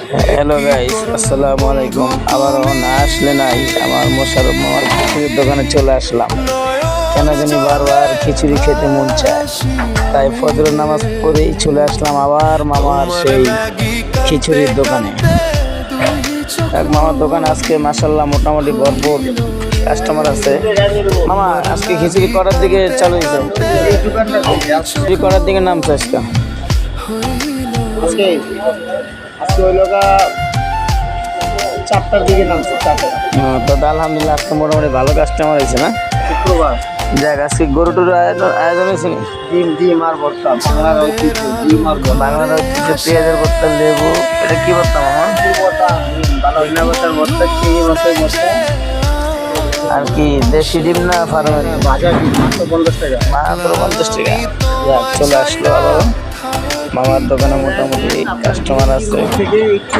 Hello guys, আসসালামু আলাইকুম। আবারও না আসলে নাই, আমার মোশাররফ মামার খিচুড়ির দোকানে চলে আসলাম। কেন জানি বারবার খিচুড়ি খেতে মন চায়, তাই ফজরের নামাজ পড়েই চলে আসলাম আবার মামার সেই খিচুড়ির দোকানে। মামার দোকানে আজকে মাশাল্লাহ মোটামুটি ভরপুর কাস্টমার আছে। মামা আজকে খিচুড়ি করার দিকে চালু হয়েছে, খিচুড়ি করার দিকে নামছে আজকে। আজকে আজকে ওই লোক 4টার দিকে নামছে। 4টা তো আলহামদুলিল্লাহ আজকে মোটামুটি ভালো কাস্টমার হয়েছে না? শুক্রবার। যাক, আজকে গরু টুর আয়োজন হয়েছে নি? ডিম আর ভর্তা, বাংলার ঐতিহ্য ডিম আর ভর্তা। বাংলার হচ্ছে পেঁয়াজের ভর্তা, লেবু। এটা কি ভর্তা মামা? ভালো হিনা ভর্তার ভর্তা, চিংড়ি মাছের ভর্তা আর কি দেশি ডিম না ফার্মের? ভাজা ডিম মাত্র 50 টাকা। মাত্র 50 টাকা। যাক, চলে আসলো আবারও মামার দোকানে মোটামুটি কাস্টমার আছে। থেকে একটু